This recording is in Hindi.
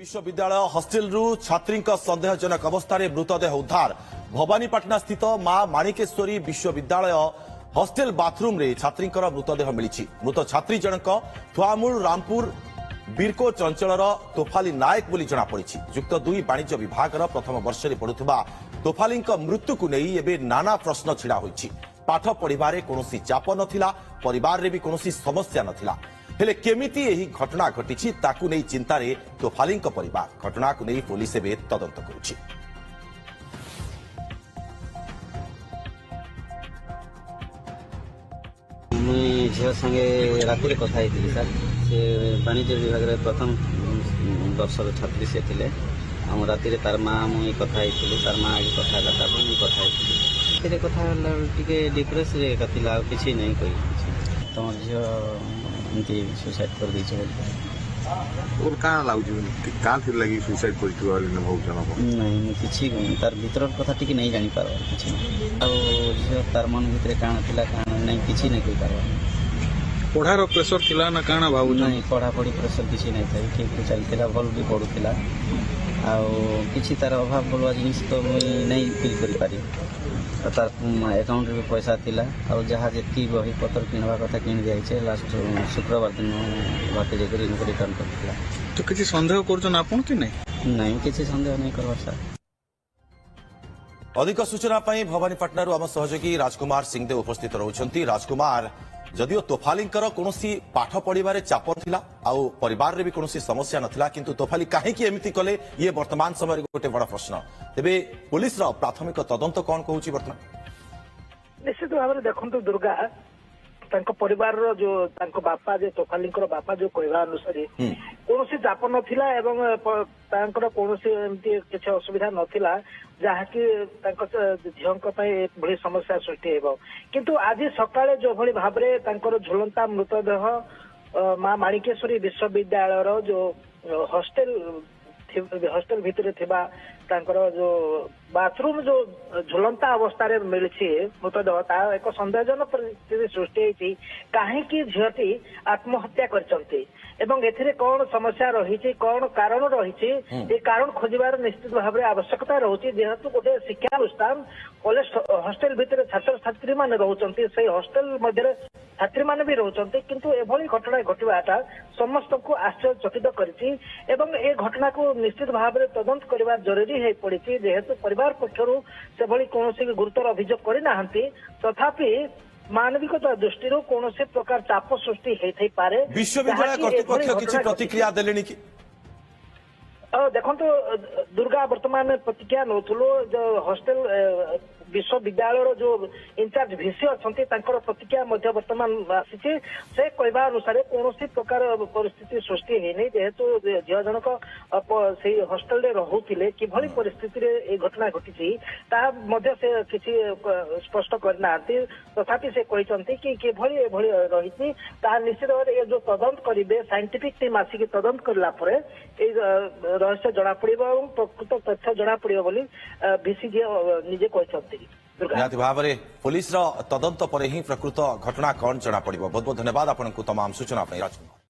विश्वविद्यालय हॉस्टेल छात्री संदेहजनक अवस्था मृतदेह उद्धार भवानीपाटना स्थित मां माणिकेश्वरी विश्वविद्यालय हॉस्टेल बाथरूम रे छात्री मृतदेह मिली मृत छात्री जनक थुआमूल रामपुर बीरकोच अंचल तोफाली नायक बोली जनापड़ी युक्त 2 वाणिज्य विभाग प्रथम वर्ष में पढ़ुवा तोफाली मृत्यु को नहीं एवं नाना प्रश्न छिड़ा होती पाठ पढ़ार कौन चाप नथिला परिवार रे भी कौन समस्या नथिला हेले केमिति एही घटना घटी ताकू नहीं चिंतार तोफाली परिवार घटना को नहीं पुलिस एवं तदंत करुछि। मुझे झील संगे राति कथा सर से वाणिज्य विभाग प्रथम वर्ष छात्री से थे आम राति तार माँ मुझे कथा तार माँ आगे कथा मुझे कथा टे डिप्रेस था किसी नहीं कही तुम झील एमती सुसाइड कर लगी सुसाइड नहीं किसी तार भीतर कथा टी नहीं जानी पार किसी तार मन भितर काण थिला काण नहीं किसी नहीं कही पार पढ़ार प्रेसर थिला ना काण भाऊ नहीं पढ़ापढ़ी प्रेसर किसी नहीं था ठीक चलता भल भी पढ़ुला किसी तार अभाव बोलवा जिनिस तो मुझे नहीं फिल कर पारी तार अकाउंट रे पैसा थिला और जहाँ जी बही पत्र किणवा कथा किण दिया लास्ट शुक्रवार दिन बाटे जाकर रिटर्न कर तो किसी संदेह कर कि नहीं किसी संदेह नहीं करवा सर। अधिक सूचना भवानीपाटना आम सहयोगी राजकुमार सिंहदेव उपस्थित रहउछंती। राजकुमार जदिओ तोफाली कौन पाठ पढ़ार चाप थिला आउ परिवार रे भी कौन समस्या नथिला किंतु तोफाली कहीं एमती कले ये वर्तमान समय गोटे बड़ प्रश्न तेबे पुलिस प्राथमिक तदंत कौन कहूँ वर्तमान निश्चित भाव में देखो दुर्गा परिवार जो बापा जो तोफाली बापा जो कहवा अनुसार कौन चाप नाला कौन किसी असुविधा नाला जहाँकि झील समस्या सृष्टि हो किंतु आज सकाळे जो भली भाव में झुलंता मृतदेह मां माणिकेश्वरी विश्वविद्यालय जो हॉस्टेल भितर थिबा जो बाथरूम जो झुलंता अवस्था मिली मृतदेह ता एक संदेहजनक परिस्थिति सृष्टि होती कहीं झीलटी आत्महत्या करछंती एवं एथिरे कौन समस्या रही कौन कारण रही ये कारण खोजार निश्चित भाव में आवश्यकता रोचे जेहेतु गोटे शिक्षानुष्ठान कॉलेज हॉस्टेल भितर छात्र छात्री मैंने रोचंती से हॉस्टेल मध्य छात्री मैंने भी रोचंती किंतु एभली घटना घटवाटा समस्त को आश्चर्यचकित करिछि एवं ए घटना को निश्चित भाव में तदंत करबा जरूरी है पड़ी जेहेतु परिवार पक्षरु से भली कौन गुरुतर अभियोग करना तथापि मानविकता दृष्टि कौन प्रकार चाप सृष्टि होई पारे विश्वविद्यालय कर्तृपक्ष किछि प्रतिक्रिया देलेनी कि देखो दुर्गा वर्तमान प्रतिक्रिया नौथुलो जो हॉस्टेल विश्वविद्यालय जो इंचार्ज भिसी अच्छा प्रतिक्रिया वर्तमान आसी से कहवा अनुसार कौन प्रकार परिस्थिति सृष्टि होनी जेहेतु झील जनक से हॉस्टेल रोते किभली परिस्थिति घटना घटी से किसी स्पष्ट करना तथापि से कहते कि किभली रही निश्चित भाव जो तदंत करेंगे साइंटिफिक टीम आसिक तदंत करला रहस्य जना पड़ो प्रकृत तथ्य जना पड़ो भिसी निजे कहते निहाती भाव में पुलिस तदंत पर ही प्रकृत घटना कौन जना पड़ो। बहुत बहुत धन्यवाद आपको तमाम सूचना राजकुमार।